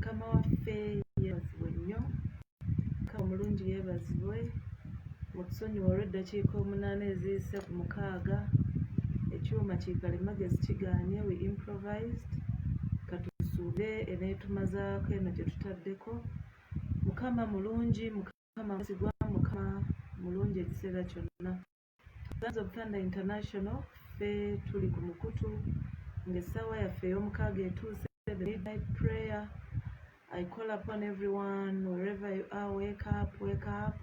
Mukama waffe yeebazibwe nnyo, Mukama omulungi yeebazibwe. Mutusonyiwe olw'eddakiika 8 eziyise ku 6, ekyuma kikalimagezi kigaanye, we improvised. Katusuube eneetumazaako eno gye tutaddeko. Mukama mulungi, Mukama mwesigwa, Mukama mulungi ekiseera kyonna. Sons of Thunder International, ffe tuli ku mukutu ng'essaawa yaffe ey'omukaaga etuuse, the midnight prayer. I call upon everyone, wherever you are, wake up, wake up.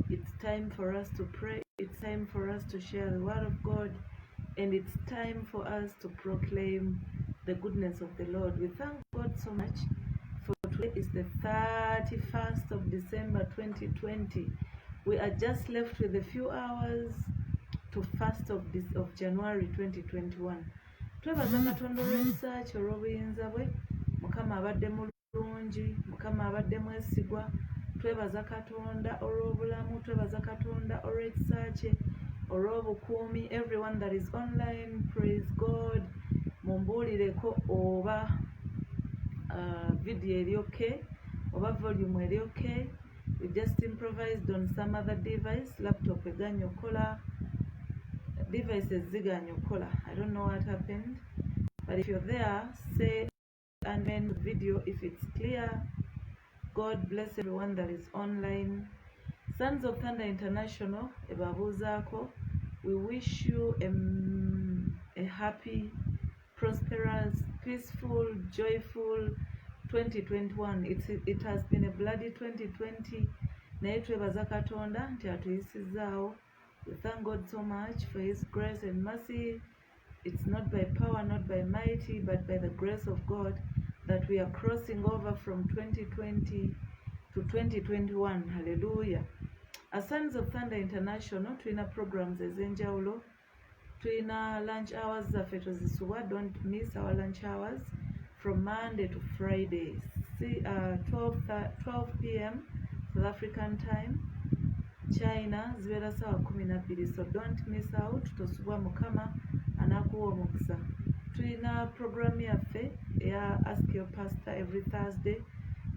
It's time for us to pray. It's time for us to share the word of God. And it's time for us to proclaim the goodness of the Lord. We thank God so much for today is the 31st of December 2020. We are just left with a few hours to 1st of January 2021. Twebaza Katonda olw'ekisa kye olw'obuyinza bwe. Mukama abadde mulungi, Mukama abadde mwesigwa. Twebaza Katonda olw'obulamu, twebaza Katonda olw'ekisa kye, olw'obukuumi. Everyone that is online, praise God. Mumbuulireko oba video eri okay, oba volume eri okay. We just improvised on some other device. Laptop eganye okola, devices ziganye okola. I don't know what happened, but if you're there, say amen to video if it's clear. God bless everyone that is online. Sons of Thunder International, ebabuuzaako. We wish you a happy, prosperous, peaceful, joyful 2021. It has been a bloody 2020. Naye twebaza Katonda nti atuyisizaawo. We thank God so much for His grace and mercy. It's not by power, not by mighty, but by the grace of God that we are crossing over from 2020 to 2021. Hallelujah. As Sons of Thunder International, tulina programs ez'enjawulo. Tulina lunch hours zaffe tozisuwa. Don't miss our lunch hours from Monday to Friday. 12 p.m. South African time. China zibeera ssaawa 12, so don't miss out. Tosubwa Mukama anakuwa omukisa. Tulina program yaffe eya Ask Your Pastor every Thursday.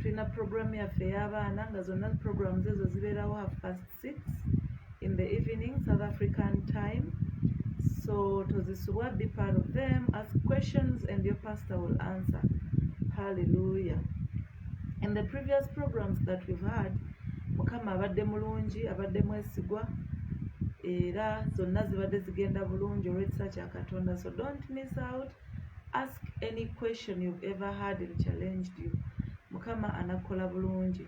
Tulina program yaffe ey'abaana nga zonna programs ezo zibeerawo 6:30 in the evening South African time. So tozisubwa, be part of them, ask questions and your pastor will answer. Hallelujah. In the previous programs that we've had, Mukama abadde mulungi, abadde mwesigwa, era zonna zibadde zigenda bulungi olw'ekisa kya Katonda. So don't miss out. Ask any question you've ever had and challenged you. Mukama anakola bulungi.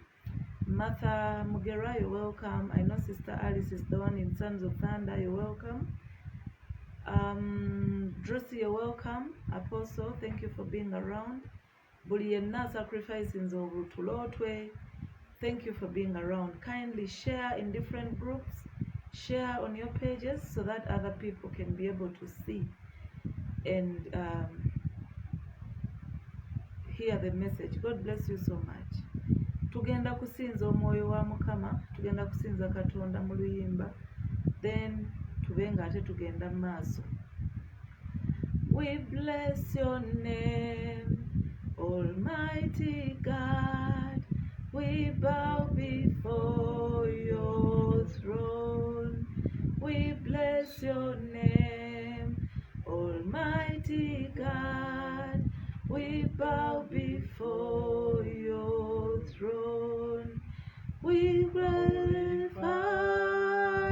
Martha Mugera, you're welcome. I know Sister Alice is the one in Sons of Thunder. You're welcome. Drusy, you're welcome. Apostle, thank you for being around. Buli yenna sacrificing obutulotwe. Thank you for being around. Kindly share in different groups. Share on your pages so that other people can be able to see and hear the message. God bless you so much. Tugenda kusinza omwoyo wa Mukama, tugenda kusinza Katonda mu luyimba, then tubenga ate tugenda maaso. We bless your name, Almighty God. We bow before your throne. We bless your name, Almighty God. We bow before your throne. We glorify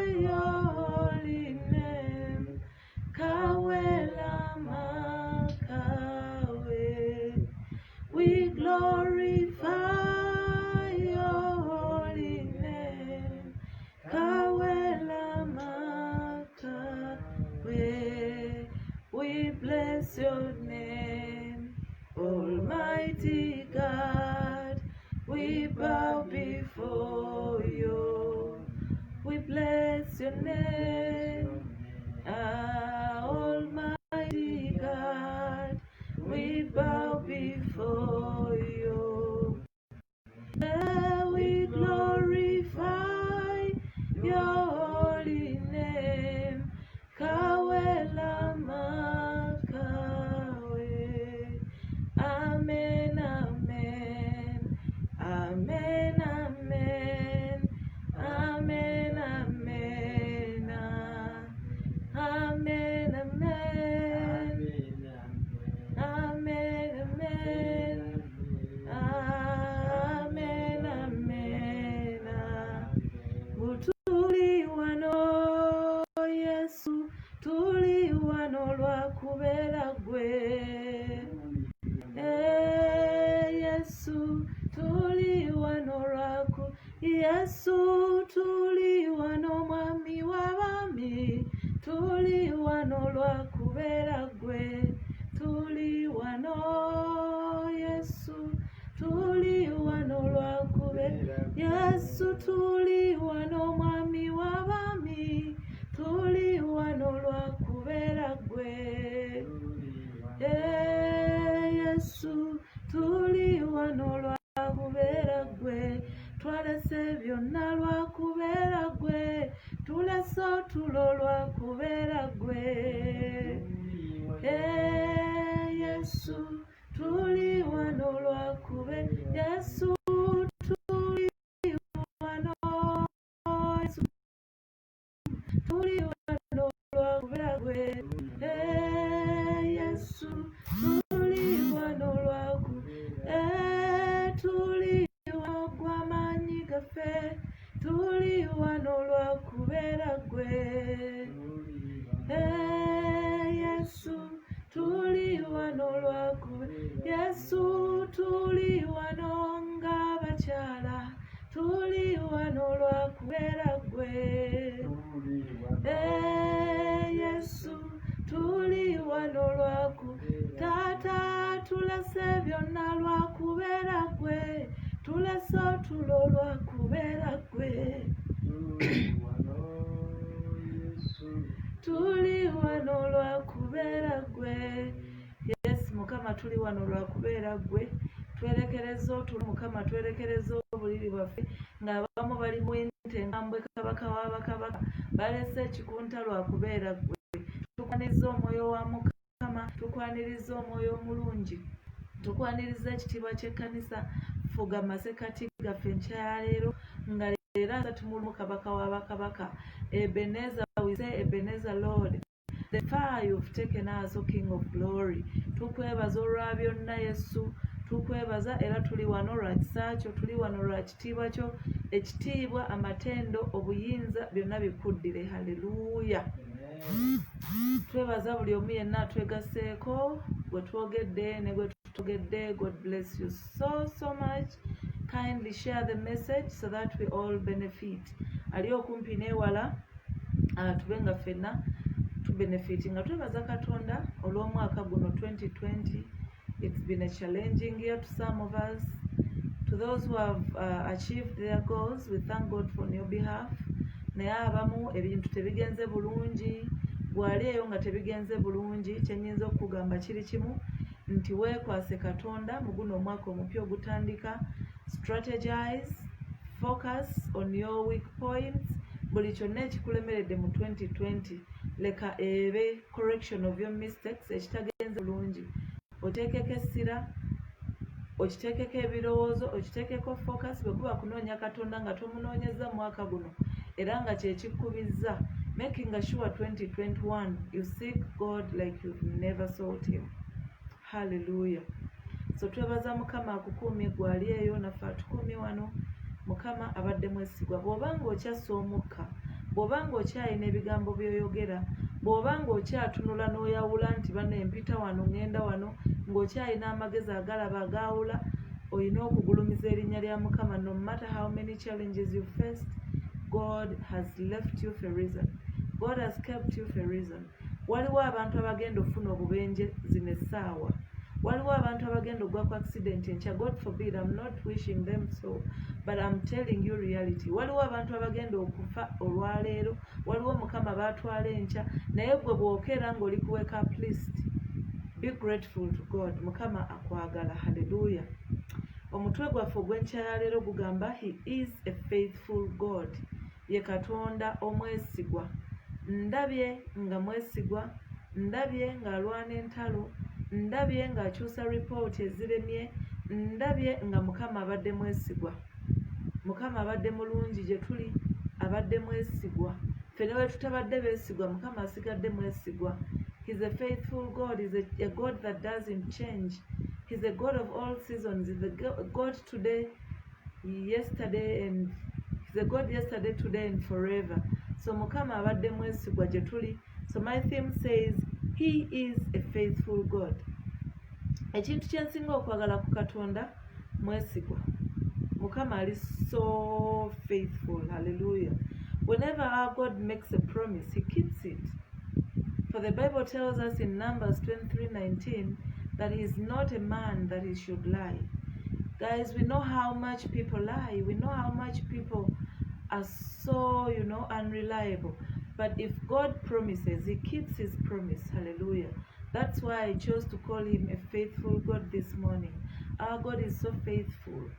your holy name. Kawela Makawe. We glorify your holy name. Kawela Makawe. We bless your name, Almighty God. We bow before you. We bless your name, Almighty God. We bow before you. We glorify your holy name. Kawela Makawe. Amen, amen. Yesu tuli wano mwami w'abaami, tuli wano lwa kubeera ggwe. Yesu tuli wano lwa kubeera ggwe, twalese byonna lwa kubeera ggwe, tulese otulo lwa kubeera ggwe. Yesu tuli wano lwa kubeera, Yesu tuli wano, Yesu tuli wano lwa kubeera ggwe. Yesu tuli wano lwa kubeera, tuli wano gw'amaanyi gaffe, tuli wano lwa kubeera ggwe. Yesu tuli wano lwa kubeera, Yesu tuli wano ng'abakyala, tuli wano lwa kubeera ggwe. Yesu tuli wano lwa kubeera, Taata tulese byonna lwa kubeera ggwe, tulese otulo lwa kubeera ggwe. Tuli wano lwa kubeera ggwe. Yes, Mukama tuli wano lwa kubeera ggwe. Twerekereza otulo Mukama, twerekereza obuliri bwaffe, ng'abamu bali mu enkambwe kabaka w'abakabaka, balese ekikunta lwa kubeera ggwe. Tukwaniriza omwoyo wa Mukama, tukwaniriza omwoyo omulungi, tukwaniriza ekitiibwa ky'ekkanisa. Fuga amasekati gaffe enkyaleero nga leero 31 kabaka w'abakabaka. Ebenezer, we say Ebenezer Lord, the far you've taken us, O King of Glory. Tukwebaza olwa byonna Yesu, tukwebaza era tuli wano lwa kisa kyo, tuli wano lwa kitiibwa kyo. Ekitiibwa, amatendo, obuyinza byonna bikuddire. Haleluya. Twebaza buli omu yenna atwegaseeko, gwe twogedde ne gwe tutogedde. God bless you so much. Kindly share the message so that we all benefit. Ali okumpi n'ewala tube nga ffenna tubenefitinga. Twebaza Katonda olw'omwaka guno 2020. It's been a challenging year to some of us. To those who have achieved their goals, we thank God on your behalf. Naye abamu ebintu tebigenze bulungi, bw'ali eyo nga tebigenze bulungi, kyenyinza okugamba kiri kimu nti weekwase Katonda mu guno omwaka omupya ogutandika. Strategize, focus on your weak points. Buli kyonna ekikulemeredde mu 2020 leka ebe correction of your mistakes. Ekitagenze bulungi oteekeko essira, okiteekeko ebirowoozo, okiteekeko focus. Bwe kuba kunoonya Katonda nga tomunoonyeza mu mwaka guno era nga kyekikubizza, making sure 2021 you seek God like you've never sought him. Hallelujah. So twebaza Mukama akukuumye gwali eyo, naffe atukuumye wano. Mukama abadde mwesigwa. Bw'obanga okyassa omukka, bw'obanga okyalina ebigambo by'oyogera, bw'obanga okyatunula n'oyawula nti bano empita wano ngenda wano, ng'okyalina amagezi agalaba agaawula, olina okugulumiza erinnya lya Mukama. No matter how many challenges you faced, God has left you for a reason. God has kept you for a reason. Waliwo abantu abagenda ofuna obubenje zino essaawa. Waliwo abantu abagenda ogwa ku accident enkya. God forbid, I'm not wishing them so, but I'm telling you reality. Waliwo abantu abagenda okufa olwaleero, waliwo Mukama baatwala enkya, naye gwe bw'okera ng'oli ku wake up list. Be grateful to God. Mukama akwagala. Hallelujah. Omutwe gwaffe ogw'enkyaleero gugamba He is a faithful God. Ye Katonda omwesigwa. Ndabye nga mwesigwa, ndabye ng'alwana entalo, ndabye ng'akyusa ripooti eziremye, ndabye nga Mukama abadde mwesigwa. Mukama abadde mulungi gye tuli, abadde mwesigwa. Ffe ne bwe tutabadde beesigwa, Mukama asigadde mwesigwa. He's a faithful God. He's a God that doesn't change. He's a God of all seasons. He's a God today, yesterday, and He's a God yesterday, today, and forever. So Mukama abadde mwesigwa gye tuli. So my theme says, He is a faithful God. Ekintu kye nsinga okwagala ku Katonda, mwesigwa. Mukama ali so faithful. Hallelujah. Whenever our God makes a promise, He keeps it. For the Bible tells us in Numbers 23:19 that He is not a man that He should lie. Guys, we know how much people lie. We know how much people are so, unreliable. But if God promises, He keeps His promise. Hallelujah. That's why I chose to call Him a faithful God this morning. Our God is so faithful.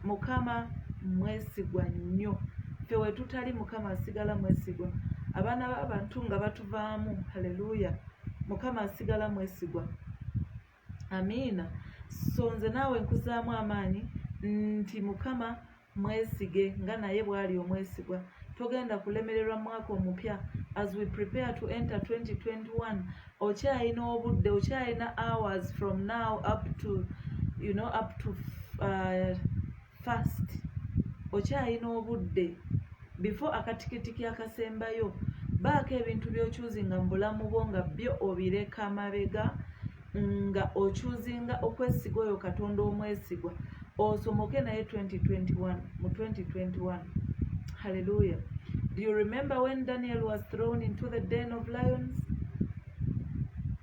Mukama mwesigwa nnyo. Ffe we tutali Mukama asigala mwesigwa. Abaana b'abantu nga batuvaamu. Hallelujah. Mukama asigala mwesigwa. Amiina. So nze naawe nkuzaamu amaanyi nti Mukama mwesige nga naye bw'ali omwesigwa. Togenda kulemererwa mwaka omupya. As we prepare to enter 2021, okyalina obudde, okyalina hours from now up to fast. Okyalina obudde before akatikitiki akasembayo. Baako ebintu by'okyuzinga mu bulamu bwo nga byo obireka mabega, nga okyuzinga okwesiga oyo Katonda omwesigwa. Osomoke naye 2021 mu 2021. Hallelujah. Do you remember when Daniel was thrown into the den of lions?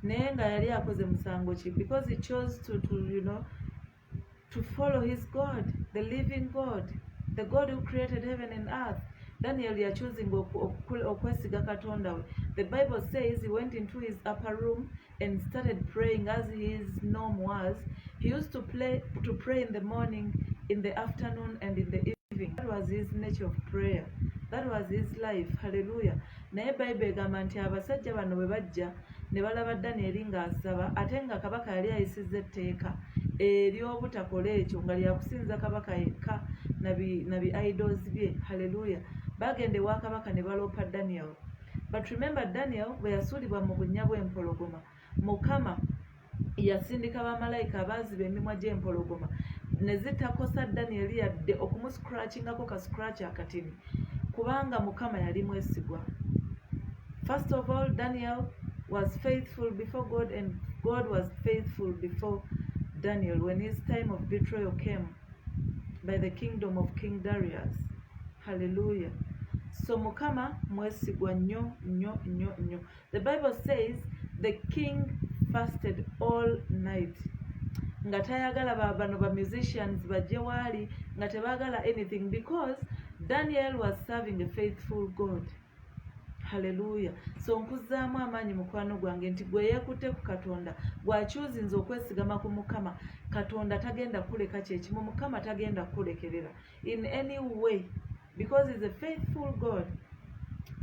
Naye nga yali akoze musango ki? Because he chose to follow his God, the living God, the God who created heaven and earth. Daniel choosing okwesiga Katonda we. The Bible says he went into his upper room and started praying as his norm was. He used to pray in the morning, in the afternoon, and in the evening. That was his nature of prayer. That was his life. Hallelujah. Naye Bible egamba nti abasajja bano bwe bajja ne balaba Daniel ng'asaba ate nga kabaka yali ayisizza etteeka ery'obutakola ekyo nga lyakusinza kabaka yekka nabi idols bye. Hallelujah. Bagende wa kabaka ne baloopa Daniel. But remember Daniel bwe yasuulibwa mu bunnya bw'empologoma, Mukama yasindika bamalayika abaaziba emimwa gy'empologoma ne zitakosa Daniel yadde okumuscratchingako ka scratch akatini, kubanga Mukama yali mwesigwa. First of all, Daniel was faithful before God, and God was faithful before Daniel when his time of betrayal came by the kingdom of King Darius. Hallelujah. So Mukama mwesigwa nnyo nnyo nnyo nnyo. The Bible says the king fasted all night. Nga tayagala bano ba musicians bajje wali nga tebagala anything, because Daniel was serving a faithful God. Hallelujah. So nkuzaamu amaanyi mukwano gwange nti gwe yeekutte ku Katonda, bw'akyuzinze okwesigama ku Mukama, Katonda tagenda kuleka kyekimu, Mukama tagenda kulekerera in any way, because he's a faithful God.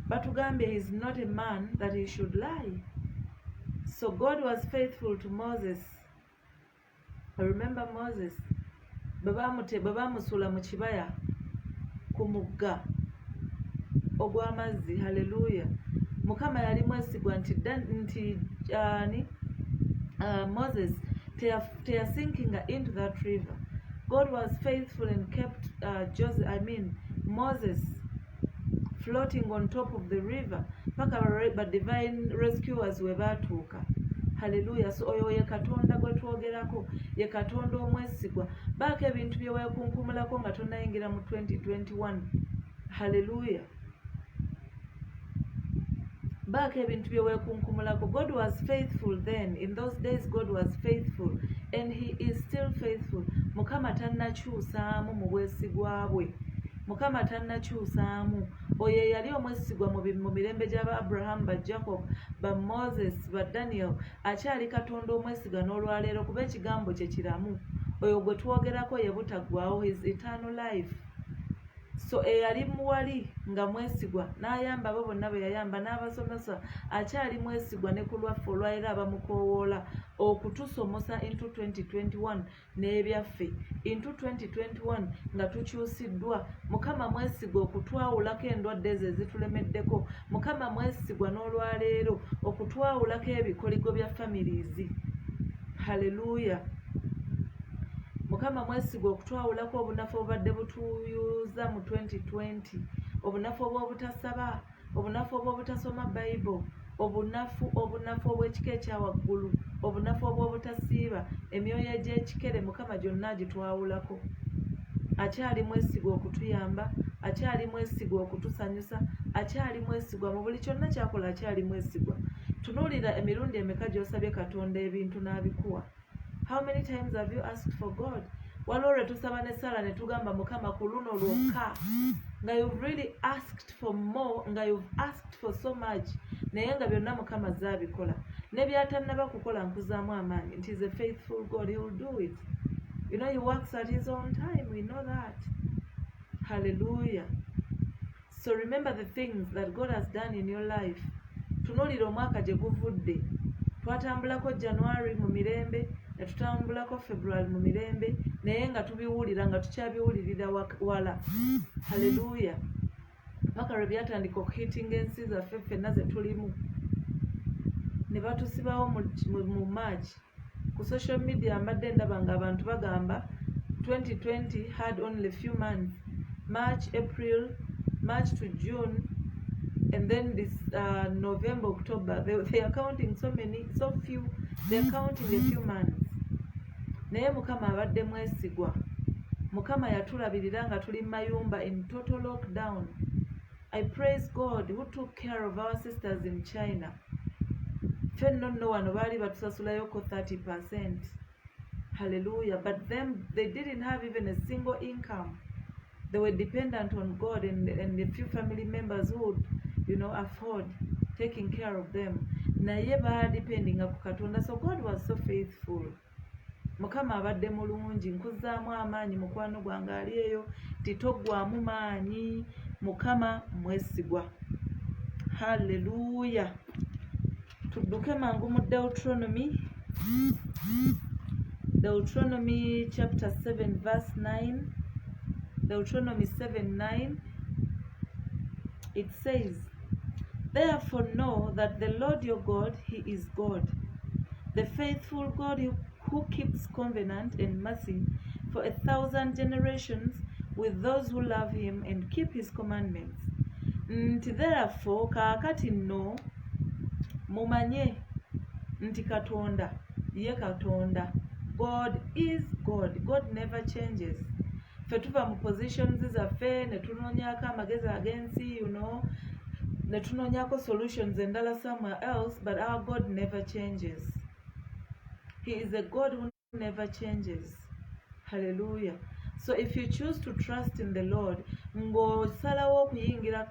Batugambye he's not a man that he should lie. So God was faithful to Moses. I remember Moses bwe baamusuula mu kibaya ku mugga ogw'amazzi. Hallelujah. Mukama yali mwesigwa nti Moses they are sinking into that river. God was faithful and kept Moses floating on top of the river paka divine rescuers we batuuka. Hallelujah. So oyo ye Katonda gwe twogerako, ye Katonda omwesigwa. Baako ebintu bye weekunkumulako nga tonnayingira mu 2021. Hallelujah. Baako ebintu bye weekunkumulako. God was faithful then. In those days God was faithful, and he is still faithful. Mukama tannakyusaamu mu bwesigwa bwe. Mukama tannakyusaamu. Oyo yali omwesigwa mu mirembe gy'aba Abraham, ba Jacob, ba Moses, ba Daniel. Akyali Katonda omwesiga n'olwaleero kuba ekigambo kye kiramu. Oyo gwe twogerako ye butaggwaawo, his eternal life. So eyali muwali nga mwesigwa n'ayamba abo bonna be yayamba n'abasomesa, akyali mwesigwa ne ku lwaffe olwaliro abamukoowoola okutusomosa into 2021 n'ebyaffe into 2021 nga tukyusiddwa. Mukama mwesigwa okutwawulako endwadde ezo ezitulemeddeko. Mukama mwesigwa n'olwaleero okutwawulako ebikoligo bya families. Hallelujah. Mukama mwesigwa okutwawulako obunafu obubadde butuyuuza mu 2020, obunafu obw'obutasaba, obunafu obw'obutasoma Bible, obunafu obw'ekika ekyawaggulu, obunafu obw'obutasiiba, emyoyo egy'ekikere. Mukama gyonna agitwawulako. Akyali mwesigwa okutuyamba, akyali mwesigwa okutusanyusa, akyali mwesigwa mu buli kyonna kyakola, akyali mwesigwa. Tunuulira emirundi emeka gy'osabye Katonda ebintu n'abikuwa. How many times have you asked for God? waliwo lwe tusaba ne Sara ne tugamba Mukama ku luno lwokka nga you've really asked for more, nga you've asked for so much, naye nga byonna Mukama zaabikola. Ne by'atannaba kukola nkuzaamu amaanyi. It is a faithful God. He will do it. You know, he works at his own time. We know that. Hallelujah. So remember the things that God has done in your life. Tunuulira omwaka gye guvudde. Twatambulako January mu mirembe, ne tutambulako February mu mirembe, naye nga tubiwulira nga tukyabiwulirira wala. Hallelujah. Paka lwe byatandika okuhitinga ensi zaffe ffenna ze tulimu. Ne batusibawo mu March. Ku social media mbadde ndaba nga abantu bagamba 2020 had only a few months. March to June, and then this November, October, they are counting so few, they are counting a few months. Naye Mukama abadde mwesigwa. Mukama yatulabirira nga tuli mayumba in total lockdown. I praise God who took care of our sisters in China. Fenno nno wano baali batusasulako 30%. Hallelujah. But them, they didn't have even a single income. They were dependent on God and a few family members who would, you know, afford taking care of them. Naye depending ku Katonda. So God was so faithful. Mukama abadde mulungi. Nkuzaamu amaanyi mukwano gwange ali eyo titoggwamu maanyi. Mukama mwesigwa. Hallelujah. Tudduke mangu mu Deuteronomy chapter 7 verse 9. Deuteronomy 7:9, it says, "Therefore know that the Lord your God, he is God, the faithful God who keeps covenant and mercy for 1,000 generations with those who love him and keep his commandments." Nti therefore kaakati nno mumanye nti Katonda ye Katonda. God is God. God never changes. Fe tuva mu positions zaffe ne tunoonyako amagezi ag'ensi, you know, ne tunoonyako solutions endala somewhere else, but our God never changes. He is a God who never changes. Hallelujah. So if you choose to trust in the Lord, ng'osalawo okuyingira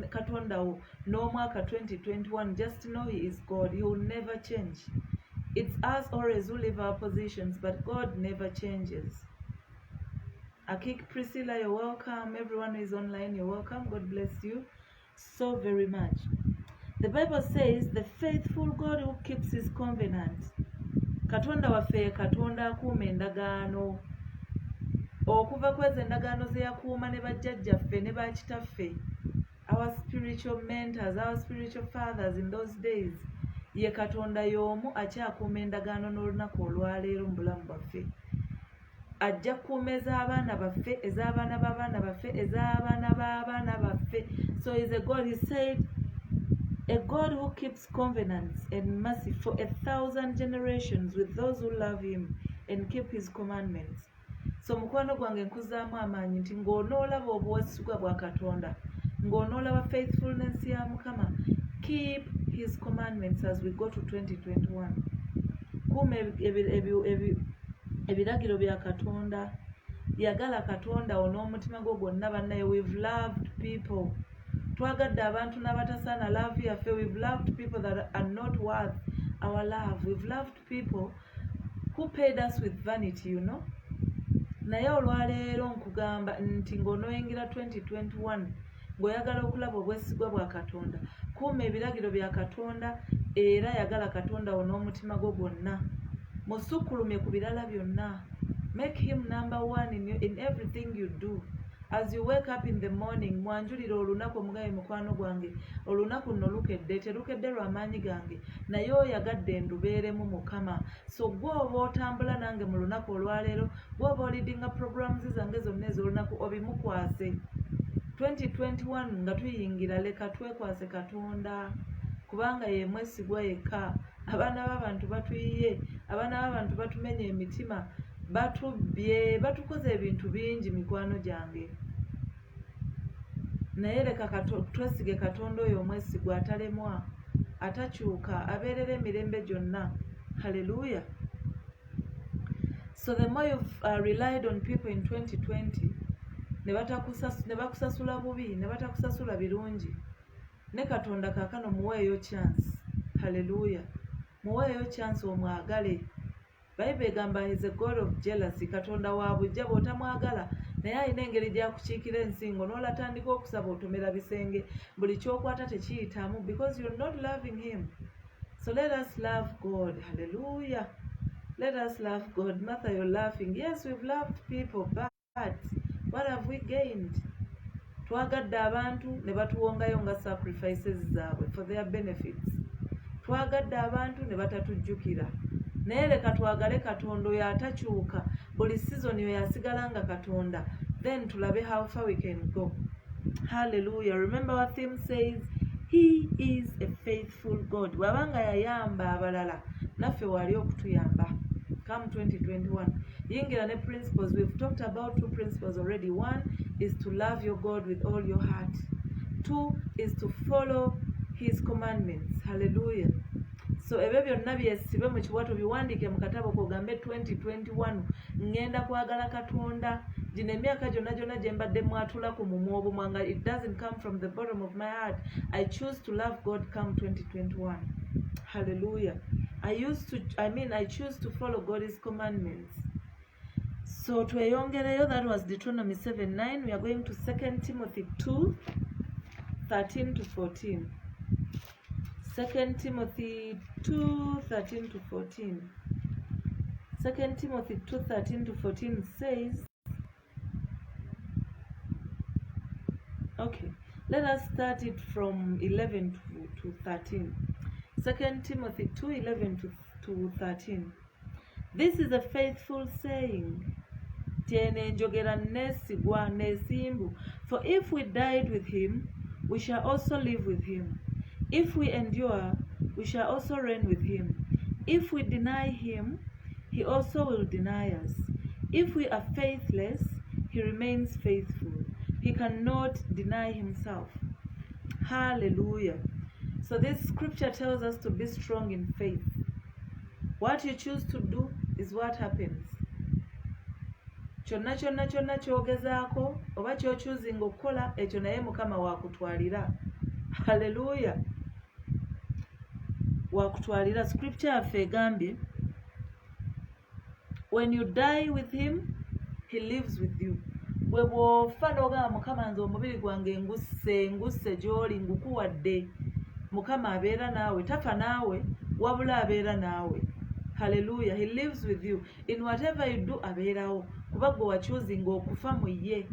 Katonda wo n'omwaka 2021, just know he is God. He will never change. It's us always who leave our positions, but God never changes. Akik Priscilla, you're welcome. Everyone who is online, you're welcome. God bless you so very much. The Bible says, the faithful God who keeps his covenant. Katonda waffe Katonda akuuma endagaano. Okuva kwezi endagaano ze yakuuma ne bajjajjaffe ne bakitaffe. Our spiritual mentors, our spiritual fathers in those days. Ye Katonda y'omu akyakuuma endagaano n'olunaku olwaleero mu bulamu bwaffe. Ajja kukuuma ez'abaana baffe, ez'abaana b'abaana baffe, ez'abaana b'abaana baffe. So he's a God, he said, a God who keeps covenants and mercy for 1,000 generations with those who love him and keep his commandments. So mukwano gwange nkuzaamu amaanyi nti ng'onoolaba obuwesigwa bwa Katonda, ng'onoolaba faithfulness ya Mukama, keep his commandments as we go to 2021. Kuuma ebiragiro bya Katonda, yagala Katonda on'omutima gwo gwonna bannaye. We've loved people. Twagadde abantu n'abatasaana love yaffe. We've loved people that are not worth our love. We've loved people who paid us with vanity, you know. Naye olwaleero nkugamba nti ng'onoyingira 2021 ng'oyagala okulaba obwesigwa bwa Katonda, kuuma ebiragiro bya Katonda era yagala Katonda on'omutima gwo gwonna. Musukkulumye ku birala byonna. Make him number one in everything you do. As you wake up in the morning, mwanjulire olunaku omugabe mukwano gwange, olunaku nno lukedde, terukedde lwa maanyi gange, naye oyagadde ndubeeremu Mukama. So gwe oba otambula nange mu lunaku olwaleero, gwe oba olidinga programs zange zonna ez'olunaku, obimukwase. 2021 nga tuyingira, leka twekwase Katonda, kubanga ye mwesigwa yekka. Abaana b'abantu batuyiye, abaana b'abantu batumenye emitima, batubbye, batukoze ebintu bingi mikwano gyange. Naye leka twesige Katonda oyo omwesigwa atalemwa, atakyuka, abeerera emirembe gyonna. Hallelujah. So the more you've relied on people in 2020, ne bakusasula bubi, ne batakusasula birungi, ne Katonda kaakano muweeyo chance. Hallelujah. Muweeyo chance omwagale. Bible egamba is a God of jealousy. Katonda wa bujja bw'otamwagala naye alina engeri gy'akukiikira ensingo n'olatandika okusaba otomera bisenge buli kyokwata tekiyitamu because you're not loving him. So let us love God. Hallelujah. Let us love God. Martha, you're laughing. Yes, we've loved people, but what have we gained? Twagadde abantu ne batuwongayo nga sacrifices zaabwe for their benefits. Twagadde abantu ne batatujjukira. Naye leka twagale Katonda oyo atakyuka buli season oyo yasigala nga Katonda, then tulabe how far we can go. Hallelujah. Remember our theme says he is a faithful God. Wabanga yayamba abalala naffe wali okutuyamba. Come 2021. Yingira ne principles. We've talked about 2 principles already. 1 is to love your God with all your heart. 2 is to follow his commandments. Hallelujah. So ebyo byonna byesibe mu kiwato biwandiike mu katabo kogambe 2021 ngenda kwagala Katonda. Gino emyaka gyonna gye mbadde mwatula ku mumwa obumwanga, it doesn't come from the bottom of my heart. I choose to love God come 2021. Hallelujah. I choose to follow God's commandments. So tweyongereyo, that was Deuteronomy 7:9. We are going to 2 Timothy 2:13 to 14. 2 Timothy 2:13 to 14. 2 Timothy 2:13 to 14 says, okay, let us start it from 11 to 13. 2 Timothy 2:11 to 13. This is a faithful saying. Tiene njogera nesigwa nesimbu. For if we died with him, we shall also live with him. If we endure, we shall also reign with him. If we deny him, he also will deny us. If we are faithless, he remains faithful. He cannot deny himself. Hallelujah. So this scripture tells us to be strong in faith. What you choose to do is what happens. Kyonna kyogezaako oba kyokyuzinga okukola ekyo naye Mukama wakutwalira. Hallelujah. Wakutwalira. Scripture yaffe egambye, when you die with him, he lives with you. Bwe bw'ofa n'ogamba Mukama nze omubiri gwange ngusse gy'oli ngukuwadde, Mukama abeera naawe, tafa naawe wabula abeera naawe. Hallelujah. He lives with you. In whatever you do abeerawo kuba gwe wakyuzinga okufa mu ye.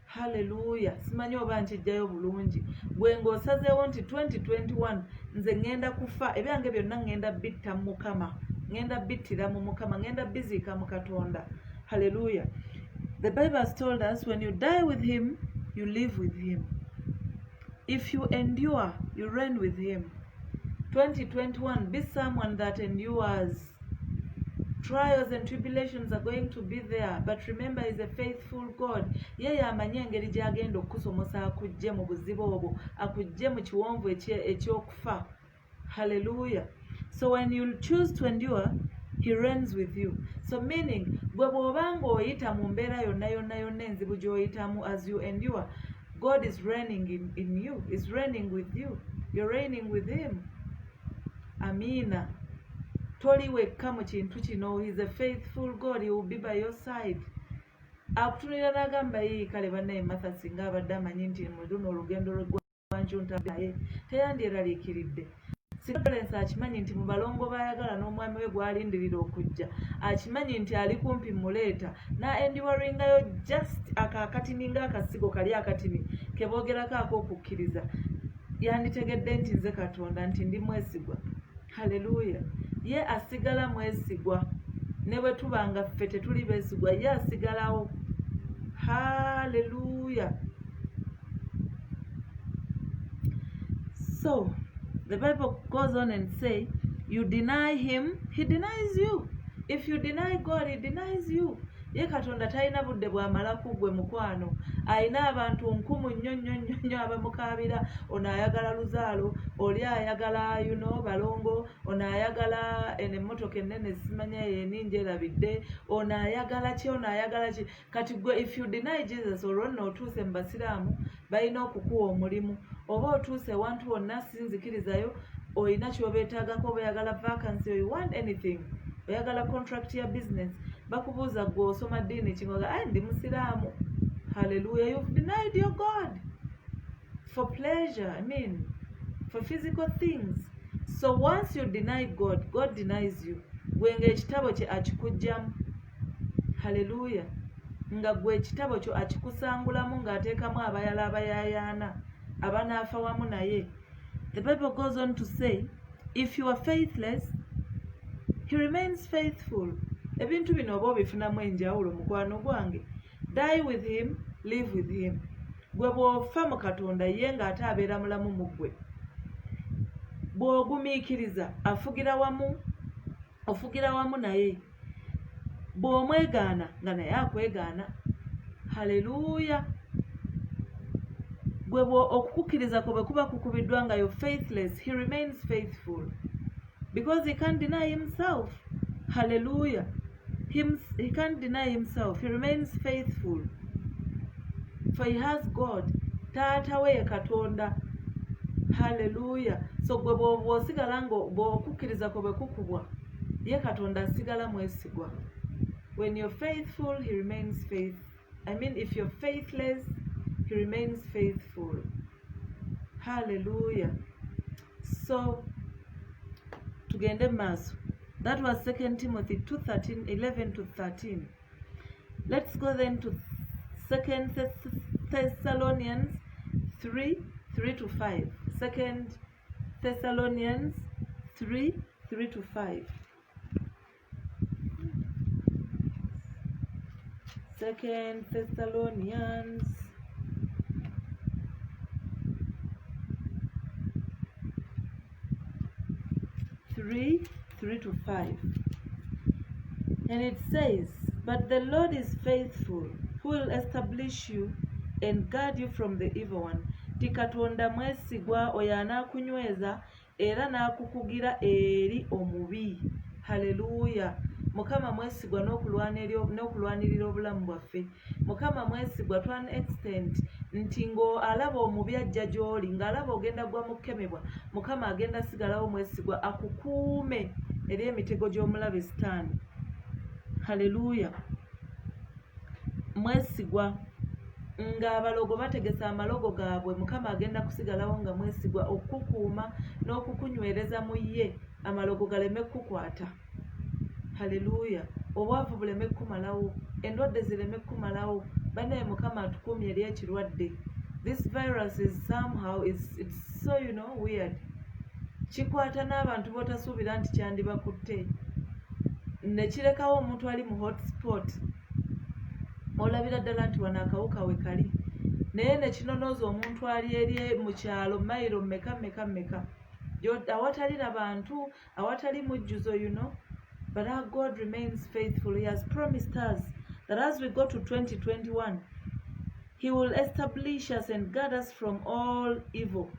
Hallelujah. Simanyi oba nkijjayo bulungi. Gwe ng'osazeewo nti 2021 nze ngenda kufa, ebyange byonna ngenda bitta mu Mukama, ngenda bittira mu Mukama, ngenda biziika mu Katonda. Hallelujah. The Bible has told us when you die with him, you live with him. If you endure, you reign with him. 2021, be someone that endures. Trials and tribulations are going to be there, but remember, he's a faithful God. Yeye amanyi engeri gy'agenda okukusomosa akujje mu buzibu obwo, akujje mu kiwonvu eky'okufa. Hallelujah. So when you choose to endure, he reigns with you. So meaning, bwe bw'obanga oyita mu mbeera yonna enzibu gy'oyitamu, as you endure, God is reigning in you, is reigning with you. You're reigning with him. Amina. Toli wekka mu kintu kino. He's a faithful God. He will be by your side. Akutunira n'agamba ye kale bannaye Martha singa abadde amanyi nti mu luno olugendo lw'egwanjunta naye teyandyeraliikiridde. Sidolensi akimanyi nti mu balongo baayagala n'omwami we gwalindirira okujja, akimanyi nti ali kumpi muleeta endiwaringayo just akakatini ng'akasigo kali akatini keboogerako ak'okukkiriza. Yanditegedde nti nze Katonda nti ndi mwesigwa. Hallelujah. Ye asigala mwesigwa. Ne bwe tubanga ffe tetuli beesigwa, ye asigalawo. Hallelujah. So the Bible goes on and say, you deny him, he denies you. If you deny God, he denies you. ye Katonda talina budde bw'amala ku gwe mukwano. Alina abantu nkumu nnyo abamukaabira. Ono ayagala luzaalo, oli ayagala balongo, ono ayagala emmotoka ennene simanya yeninja erabidde, ono ayagala ki, ono ayagala ki. Kati gwe if you deny Jesus olwo nno otuuse mu basiraamu balina okukuwa omulimu, oba otuuse wantu wonna sinzikirizayo oyina ky'obeetaagako, oba oyagala vacancy, or you want anything, oyagala contract ya business, bakubuuza gwe osoma ddiini ki, ngoga ayi ndi musiraamu. Hallelujah. You've denied your God for pleasure, for physical things. So once you deny God, God denies you. Gwe ng'ekitabo kye akikugjamu. Hallelujah. Nga gwe ekitabo kyo akikusangulamu ng'ateekamu abayala abayaayaana abanaafa wamu naye. The Bible goes on to say, if you are faithless, he remains faithful. Ebintu bino oba obifunamu enjawulo mukwano gwange. Die with him, live with him. Gwe bw'ofa mu Katonda ye ng'ate abeera mulamu mu ggwe. Bw'ogumiikiriza ofugira wamu naye. Bw'omwegaana nga naye akwegaana. Haleluya. Gwe okukkiriza kwe bwe kuba kukubiddwa nga you're faithless, he remains faithful because he can't deny himself. Hallelujah. He can't deny himself. He remains faithful. For he has God. Taata we ye Katonda. Hallelujah. So gwe bw'osigala ng'okukkiriza kwe bwe kukubwa, ye Katonda asigala mwesigwa. When you're faithful, he remains faithful. If you're faithless, he remains faithful. Hallelujah. So, tugende maaso. That was 2 Timothy 2:13, 11 to 13. Let's go then to 2 Thessalonians 3, 3 to 5. 2 Thessalonians 3, 3 to 5. 2 Thessalonians 3, 3 to 5. And it says, but the Lord is faithful, who will establish you and guard you from the evil one. Ti Katonda mwesigwa oyo anaakunyweza era n'akukugira eri omubi. Haleluya. Mukama mwesigwa n'okulwanirira obulamu bwaffe. Mukama mwesigwa to an extent nti ng'alaba omubi ajja gy'oli, ng'alaba ogenda gwa mukemebwa, Mukama agenda sigalawo mwesigwa akukuume eri emitego gy'omulabe Sitaani. Haleluya. Mwesigwa ng'abalogo bategesa amalogo gaabwe, Mukama agenda kusigalawo nga mwesigwa okukukuuma n'okukunywereza mu ye, amalogo galeme kukwata. Haleluya. Obwavu buleme kumalawo, endwadde zireme kumalawo. Banaye Mukama atukuumye eri ekirwadde. This virus is somehow it's so weird. Kikwata n'abantu b'otasuubira nti kyandibakutte. Ne kirekawo omuntu ali mu hotspot. Olabira ddala nti wano akawuka we kali. Naye ne kinonooza omuntu ali eri mu kyalo mayiro mmeka. Awatali na bantu, awatali mujjuzo But our God remains faithful. He has promised us that as we go to 2021, he will establish us and guard us from all evil.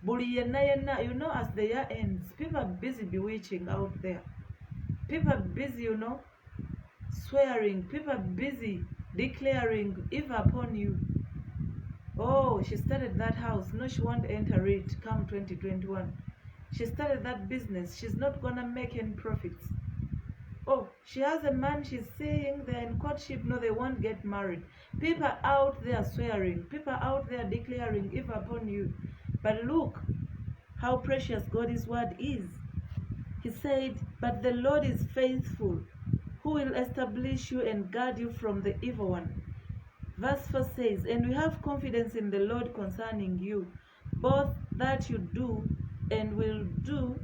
Buli yenna, as the year ends, people are busy bewitching out there. People are busy, swearing. People are busy declaring evil upon you. Oh, she started that house. No, she won't enter it come 2021. She started that business. She's not going to make any profits. Oh, she has a man she's seeing, they're in courtship, no, they won't get married. People are out there swearing. People are out there declaring evil upon you. But look how precious God's word is. He said, but the Lord is faithful, who will establish you and guard you from the evil one. Verse 4 says, and we have confidence in the Lord concerning you, both that you do and will do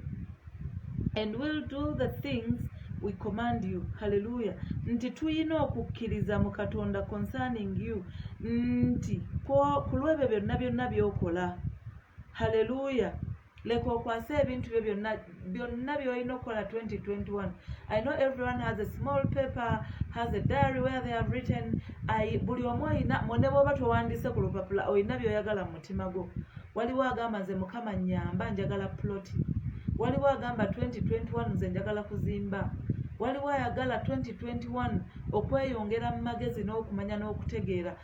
the things we command you. Hallelujah. Nti tuyina okukkiriza mu Katonda concerning you. Nti kulwebyo byonna by'okola. Hallelujah. leka okwase ebintu byo byonna byolina okukola 2021. I know everyone has a small paper, has a diary where they have written. Buli omu olina ne bw'oba towandiise ku lupapula olina by'oyagala mu mutima gwo. Waliwo agamba nze Mukama nnyamba njagala ploti. Waliwo agamba 2021 nze njagala kuzimba. Waliwo ayagala 2021 okweyongera mu magezi n'okumanya n'okutegeera.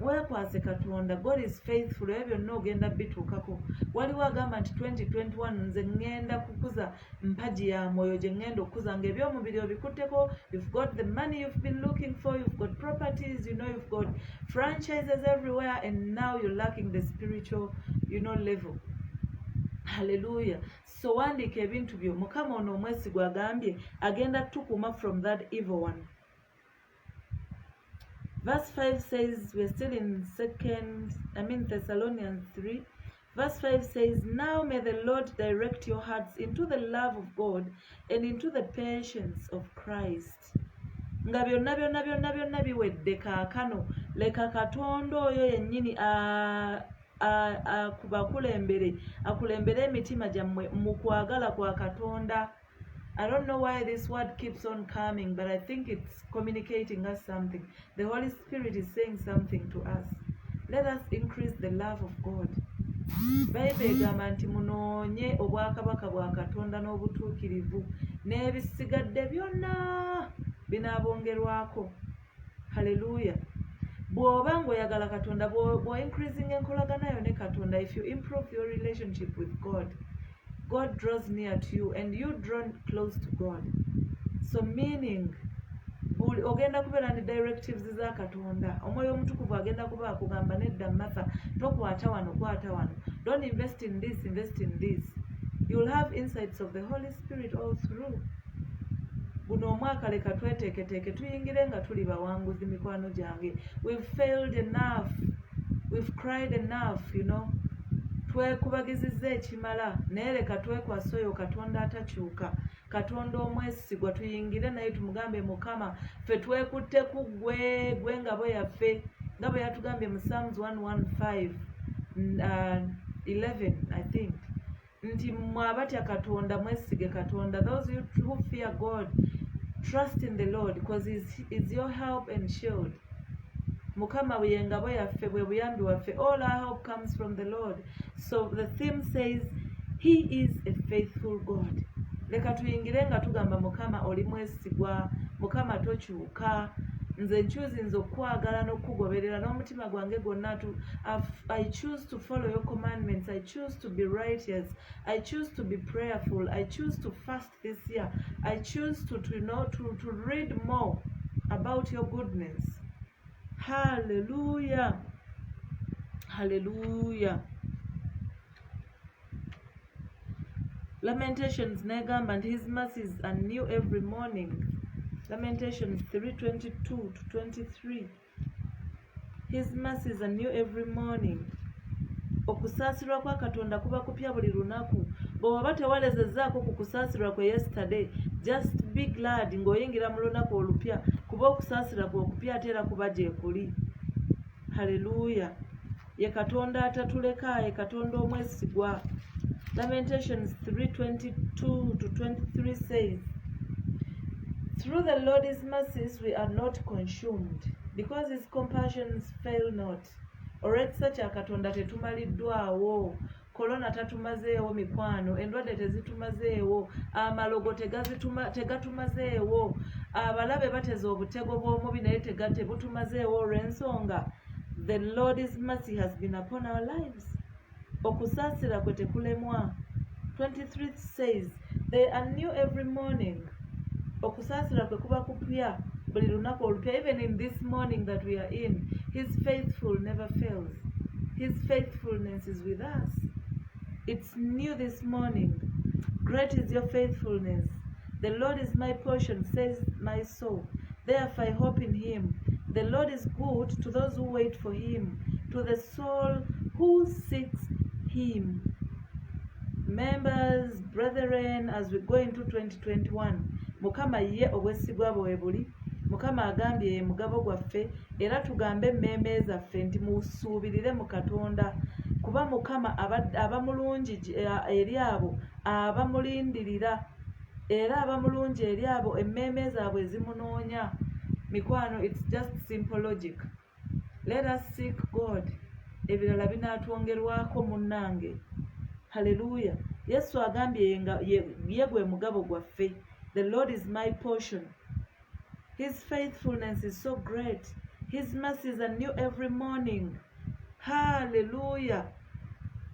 Weekwase Katonda. God is faithful. Ebyo byonna ogenda bituukako. Waliwo agamba nti 2021 nze ngenda kukuza mpaji ya mwoyo gye ngenda okukuza ng'ebyomubiri obikutteko. You've got the money you've been looking for, you've got properties, you've got franchises everywhere, and now you're lacking the spiritual level. Hallelujah. So wandiika ebintu byo. Mukama ono omwesigwa agambye agenda tukuuma from that evil one. Verse 5 says, we're still in Thessalonians 3. Verse 5 says, now may the Lord direct your hearts into the love of God and into the patience of Christ. Nga byonna biwedde kaakano leka Katonda oyo yennyini akulembere emitima gyammwe mu kwagala kwa Katonda. I don't know why this word keeps on coming, but I think it's communicating us something. The Holy Spirit is saying something to us. Let us increase the love of God. Bible egamba nti munoonye obwakabaka bwa Katonda n'obutuukirivu n'ebisigadde byonna binaabongerwako. Hallelujah. Bw'oba ng'oyagala Katonda, bw'o increasing enkolaganayo ne Katonda, if you improve your relationship with God, God draws near to you and you draw close to God. So meaning, ogenda kubeera ne directives za Katonda. Omwoyo omutukuvu agenda kuba akugamba nedda Martha, tokwata wano, kwata wano. Don't invest in this, invest in this. You will have insights of the Holy Spirit all through. Guno omwaka leka tweteeketeeke tuyingire nga tuli bawanguzi mikwano gyange. We've failed enough. We've cried enough, twekubagizizza ekimala naye leka twekwase oyo Katonda atakyuka, Katonda omwesigwa. Tuyingire naye tumugambe Mukama ffe twekutte ku gwe ngabo yaffe nga bwe yatugambye mu Psalms 115:11 I think nti mmwe abatya Katonda mwesige Katonda. Those who fear God, trust in the Lord because is your help and shield. Mukama bwe yengabo yaffe bwe buyambi waffe. All our help comes from the Lord. So the theme says he is a faithful God. Leka tuyingire nga tugamba Mukama oli mwesigwa, Mukama tokyuka, nze nze okwagala n'okugoberera n'omutima gwange gwonna. I choose to follow your commandments. I choose to be righteous. I choose to be prayerful. I choose to fast this year. I choose to read more about your goodness. Hallelujah. Hallelujah. Lamentations negamba and his mercies are new every morning. Lamentations 3:22-23. His mercies are new every morning. Okusaasirwa kwa Katonda kuba kupya buli lunaku. Bw'oba tewalezezzaako ku kusaasirwa kwe yesterday, just be glad ng'oyingira mu lunaku olupya kuba okusaasira kwe okupya ate era kuba gye kuli. Hallelujah. Ye Katonda atatuleka, ye Katonda omwesigwa. Lamentations 3:22-23 says, through the Lord's mercies we are not consumed, because his compassions fail not. Olw'ekisa Katonda tetumaliddwawo. Korona tatumazeewo mikwano, endwadde tezitumazeewo, amalogo tegatumazeewo, abalabe bateze obutego bw'omubi naye tebutumazeewo olw'ensonga the Lord's mercy has been upon our lives. Okusaasira kwe tekulemwa. 23 says, they are new every morning. Okusaasira kwe kuba kupya buli lunaku olupya. Even in this morning that we are in, his faithful never fails. His faithfulness is with us. It's new this morning. Great is your faithfulness. The Lord is my portion, says my soul. Therefore I hope in him. The Lord is good to those who wait for him, to the soul who seeks him. Members, brethren, as we go into 2021, Mukama ye obwesigwa bwe buli. Mukama agambye ye mugabo gwaffe, era tugambe emmeeme zaffe nti musuubirire mu Katonda. kuba Mukama abamulungi eri abo abamulindirira era abamulungi eri abo emmeeme zaabwe zimunoonya. Mikwano, it's just simple logic. Let us seek God. Ebirala binaatwongerwako munnange. Hallelujah. Yesu agambye ye gwe mugabo gwaffe. The Lord is my portion. His faithfulness is so great. His mercies are new every morning. Hallelujah.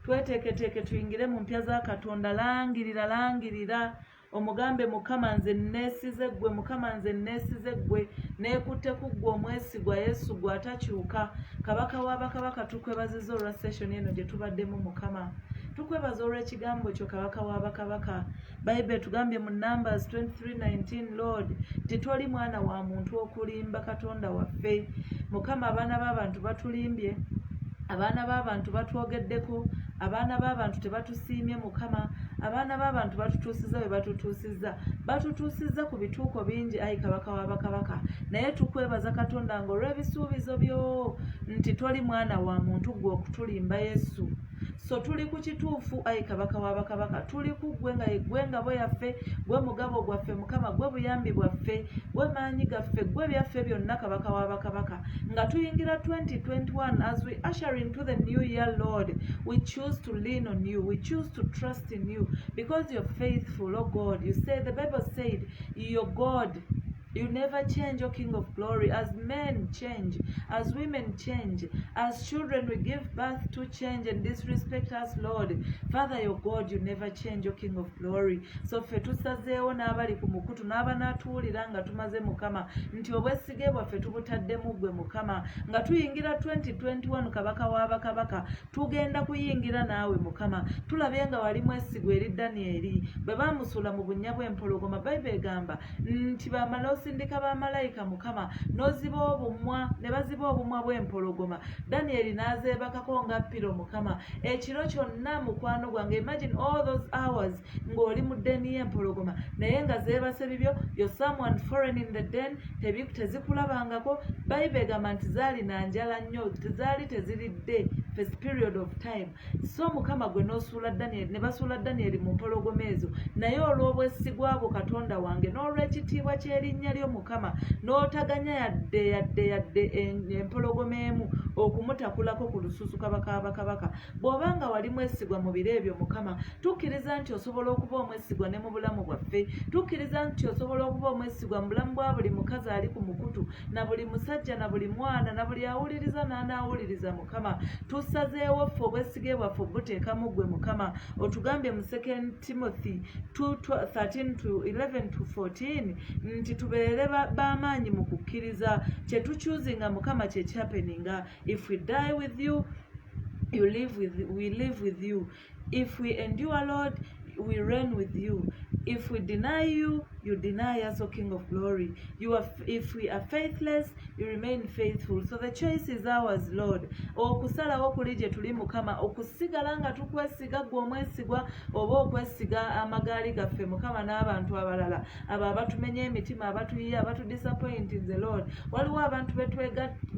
Tweteeketeeke tuyingire mu mpya za Katonda. Langirira. Omugambe Mukama nze neesize ggwe, Mukama nze neesize ggwe, neekutte ku ggwe omwesigwa Yesu gwe atakyuka. Kabaka w'abakabaka tukwebaziza olwa session eno gye tubaddemu Mukama. Tukwebaza olw'ekigambo kyo kabaka w'abakabaka. Bayibuli tugambye mu Numbers 23:19, Lord, titwali mwana wa muntu okulimba Katonda waffe. Mukama, abaana b'abantu batulimbye, abaana b'abantu batwogeddeko, abaana b'abantu tebatusiimye Mukama, abaana b'abantu batutuusiza bwe batutuusiza ku bituuko bingi, ayi kabaka w'abakabaka. Naye tukwebaza Katonda ng'olw'ebisuubizo byo nti toli mwana wa muntu gwe okutulimba Yesu. So tuli ku kituufu, ayi kabaka w'abakabaka, tuli ku ggwe nga ye ngabo yaffe, gwe mugabo gwaffe Mukama, gwe buyambi bwaffe, gwe maanyi gaffe, gwe byaffe byonna kabaka w'abakabaka. Nga tuyingira 2021, as we usher into the new year, Lord, we choose to lean on you, we choose to trust in you, because you're faithful, oh God. You say, the Bible said, you're God. You never change, O King of Glory. As men change, as women change, as children we give birth to change and disrespect us, Lord. Father, your God, you never change, O King of Glory. So ffe tusazeewo n'abali ku mukutu n'abanaatuwulira nga tumaze Mukama nti obwesige bwaffe tubutaddemu ggwe Mukama, nga tuyingira 2021 kabaka w'abakabaka, tugenda kuyingira naawe Mukama. Tulabye nga wali mwesigwa eri Danyeri bwe baamusuula mu bunnya bw'empologoma. Bayibuli egamba nti bamala osindika bamalayika Mukama n'oziba obumwa, ne baziba obumwa bw'empologoma. Danyeri n'azeebakako nga ppiro Mukama. Ekiro kyonna mukwano gwange, imagine all those hours ng'oli mu deni y'empologoma naye nga zeebase bibyo, you're someone foreign in the den, tezikulabangako. Bayibuli egamba nti zaali na njala nnyo, zaali teziridde for a period of time. So Mukama gwe n'osuula Danyeri, ne basuula Danyeri mu mpologoma ezo, naye olw'obwesigwa bwo Katonda wange n'olw'ekitiibwa ky'erinnya lyo Mukama, n'otaganya yadde empologoma emu okumutakulako ku lususu kabaka w'abakabaka. Bw'obanga wali mwesigwa mu biro ebyo Mukama, tukkiriza nti osobola okuba omwesigwa ne mu bulamu bwaffe. Tukkiriza nti osobola okuba omwesigwa mu bulamu bwa buli mukazi ali ku mukutu, na buli musajja, na buli mwana, na buli awuliriza n'anaawuliriza Mukama. Tusazeewo ffe obwesige bwaffe obuteekamu ggwe Mukama. Otugambye mu 2 Timothy 2:11-14 nti tubeere b'amaanyi mu kukkiriza. Kye tukyuzinga Mukama kye happeninga. If we die with you, we live with you. If we endure, Lord, we reign with you. If we deny you, you deny us, O King of Glory. If we are faithless, you remain faithful. So the choice is ours, Lord. Okusalawo kuli gye tuli Mukama, okusigala nga tukwesiga ggwe omwesigwa, oba okwesiga amagaali gaffe Mukama n'abantu abalala abo abatumenya emitima, abatuyiya, abatudisappointinze Lord. Waliwo abantu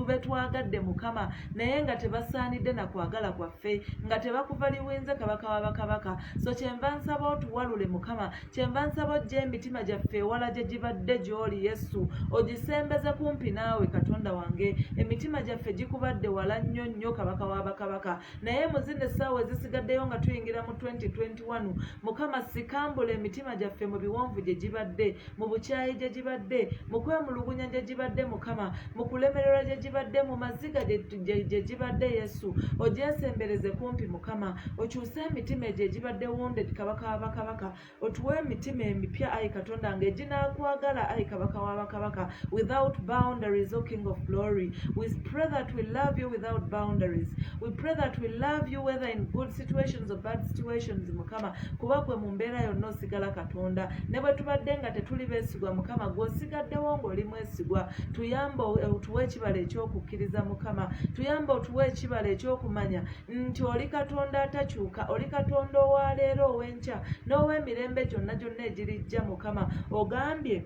betwagadde Mukama naye nga tebasaanidde na kwagala kwaffe, nga tebakuva liwinze kabaka w'abakabaka. So kyenva nsaba otuwalule Mukama, kyenva nsaba ojje emitima gyaffe ewala gye gibadde gy'oli Yesu, ogisembeze kumpi naawe Katonda wange. Emitima gyaffe gikubadde wala nnyo nnyo kabaka w'abakabaka, naye mu zino essaawa ezisigaddeyo nga tuyingira mu 2021 Mukama, sikambula emitima gyaffe mu biwonvu gye gibadde, mu bukyayi gye gibadde, mu kwemulugunya gye gibadde Mukama, mu kulemererwa gye gibadde, mu maziga gye gibadde Yesu, ogyesembereze kumpi Mukama. Okyuse emitima egyo egibadde wounded kabaka w'abakabaka, otuwe emitima emipya ayi Katonda nga eginaakwagala ayi kabaka w'abakabaka, without boundaries, O King of Glory. We pray that we love you without boundaries. We pray that we love you whether in good situations or bad situations Mukama, kuba gwe mu mbeera yonna osigala Katonda. Ne bwe tubadde nga tetuli beesigwa Mukama, gwe osigaddewo ng'oli mwesigwa. Tuyamba otuwe ekibala eky'okukkiriza Mukama, tuyamba otuwe ekibala eky'okumanya nti oli Katonda atakyuka, oli Katonda owa leero, ow'enkya n'ow'emirembe gyonna gyonna egirijja Mukama. Ogambye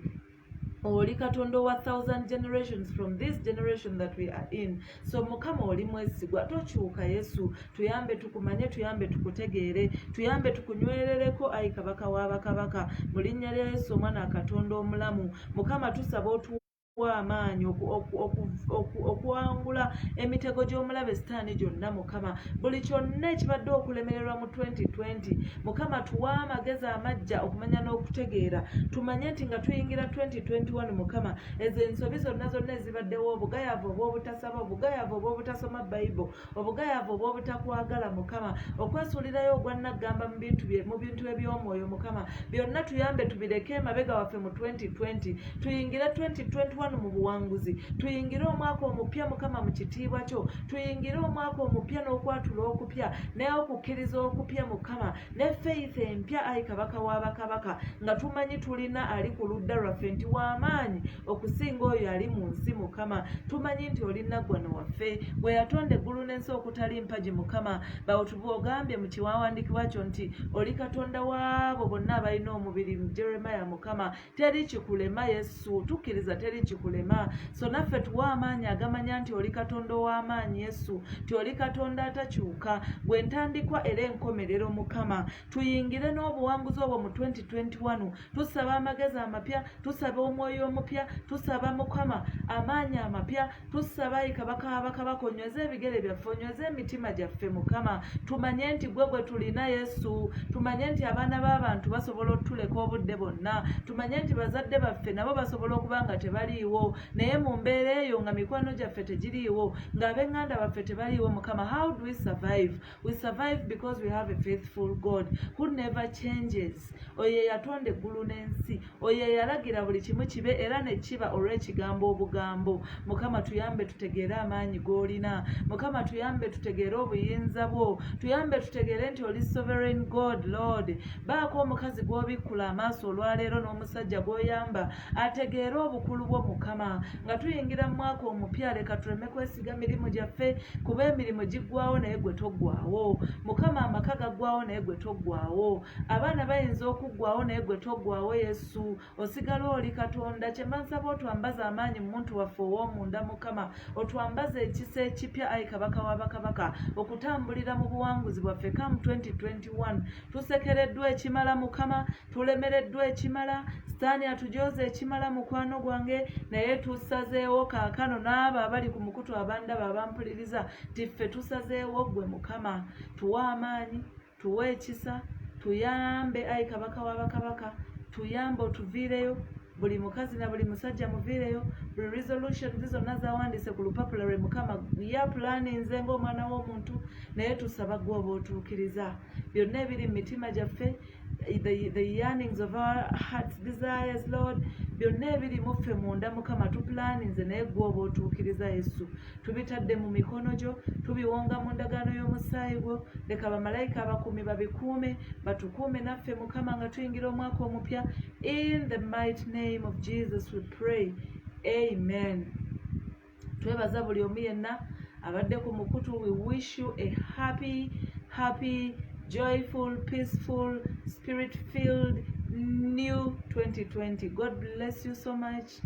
oli katonda wa 1000 generations from this generation that we are in. So mukama oli mwesigwa, tokyuka Yesu, tuyambe tukumanye, tuyambe tukutegeere, tuyambe tukunywerereko ayi kabaka w'abakabaka, mu linnya lya Yesu omwana katonda omulamu. Mukama tusaba amaanyi okuwangula emitego gy'omulabe sitaani gyonna. Mukama buli kyonna ekibadde okulemererwa mu 2020, Mukama tuwa amagezi amajja okumanya n'okutegeera, tumanye nti nga tuyingira 2021 Mukama ezo ensobi zonna ezibaddewo, obugayaavu obw'obutasaba, obugayaavu obw'obutasoma Bayibuli, obugayaavu obw'obutakwagala Mukama, okwesuulirayo ogwannagamba mu bintu eby'omwoyo Mukama, byonna tuyambe tubireke emabega waffe mu 2020, tuyingire 2021 mu buwanguzi, tuyingire omwaka omupya Mukama mu kitiibwa kyo, tuyingire omwaka omupya n'okwatula okupya n'okukkiriza okupya Mukama, ne faith empya ayi kabaka w'abakabaka, nga tumanyi tulina ali ku ludda lwaffe nti w'amaanyi okusinga oyo ali mu nsi Mukama. Tumanyi nti oli naggwano waffe, bwe yatonda eggulu n'ensi okutali mpagi Mukama, ogambye mu kiwawandiikibwa kyo nti oli katonda w'abo bonna abalina omubiri mu Jeremiah Mukama, teri kikulema Yesu, tukkiriza teri kikulema. So naffe tuwa amaanyi agamanya nti oli katonda w'amaanyi Yesu, ti oli katonda atakyuka, bwe ntandikwa era enkomerero Mukama. Tuyingire n'obuwanguzi obwo mu 2021, tusaba amagezi amapya, tusaba omwoyo omupya, tusaba Mukama amaanyi amapya, tusaba ayi kabaka w'abakabaka onyweze ebigere byaffe, onyweze emitima gyaffe Mukama. Tumanye nti gwe tulina Yesu, tumanye nti abaana b'abantu basobola otuleka obudde bonna, tumanye nti bazadde baffe nabo basobola okuba nga tebaliiwo, naye mu mbeera eyo nga mikwano gyaffe tegiriiwo, ng'ab'eŋŋanda baffe tebaliiwo Mukama. How do we survive? We survive because we have a faithful God who never changes. Oyo yatonda eggulu n'ensi, oyo yalagira buli kimu kibe era ne kiba olw'ekigambo obugambo. Mukama tuyambe tutegeere amaanyi g'olina, Mukama tuyambe tutegeere obuyinza bwo, tuyambe tutegeere nti oli sovereign God. Lord, baako omukazi gw'obikkula amaaso olwaleero n'omusajja gw'oyamba ategeere obukulu bwo Mukama. Nga tuyingira mu mwaka omupya, leka tuleme kwesiga mirimu gyaffe, kuba emirimu giggwawo naye gwe toggwawo Mukama, amaka gaggwawo naye gwe toggwawo, abaana bayinza okuggwawo naye gwe toggwawo Yesu, osigala oli katonda. Kyemba nsaba otwambaze amaanyi mu muntu waffe ow'omunda Mukama, otwambaze ekisa ekipya ayi kabaka w'abakabaka, okutambulira mu buwanguzi bwaffe come 2021. Tusekereddwa ekimala Mukama, tulemereddwa ekimala, sitaani atujooza ekimala mukwano gwange, naye tusazeewo kaakano n'abo abali ku mukutu abandaba abampuliriza tiffe tusazeewo gwe Mukama, tuwe amaanyi, tuwe ekisa, tuyambe ayi kabaka w'abakabaka, tuyambe otuviireyo, buli mukazi na buli musajja muviireyo, buli resolution zonna zawandiise ku lupapula lwe Mukama yapulaninze ng'omwana w'omuntu, naye tusaba gwe oba otuukiriza byonna ebiri mu mitima gyaffe, the yearnings of our hearts desires Lord, byonna ebiri mu ffe munda Mukama tupulaninze, naye gwe oba otuukiriza Yesu. Tubitadde mu mikono gyo, tubiwonga mu ndagaano y'omusaayi gwo, leka bamalayika abakuumi babikuume, batukuume naffe Mukama nga tuyingira omwaka omupya. In the mighty name of Jesus we pray. Amen. Twebaza buli omu yenna abadde ku mukutu. We wish you a happy, joyful, peaceful, spirit-filled new 2020. God bless you so much.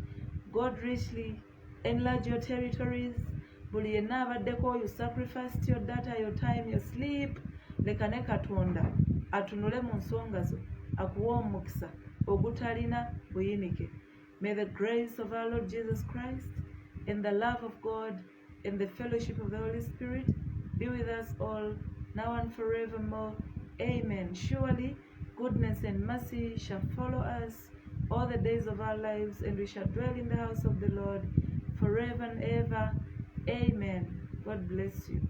God richly enlarge your territories. Buli yenna abaddeko, you sacrificed your data, your time, your sleep. Leka ne Katonda atunule mu nsonga zo, akuwa omukisa ogutalina buyinike. May the grace of our Lord Jesus Christ and the love of God and the fellowship of the Holy Spirit be with us all, now and forevermore. Amen. Surely goodness and mercy shall follow us all the days of our lives, and we shall dwell in the house of the Lord forever and ever. Amen. God bless you.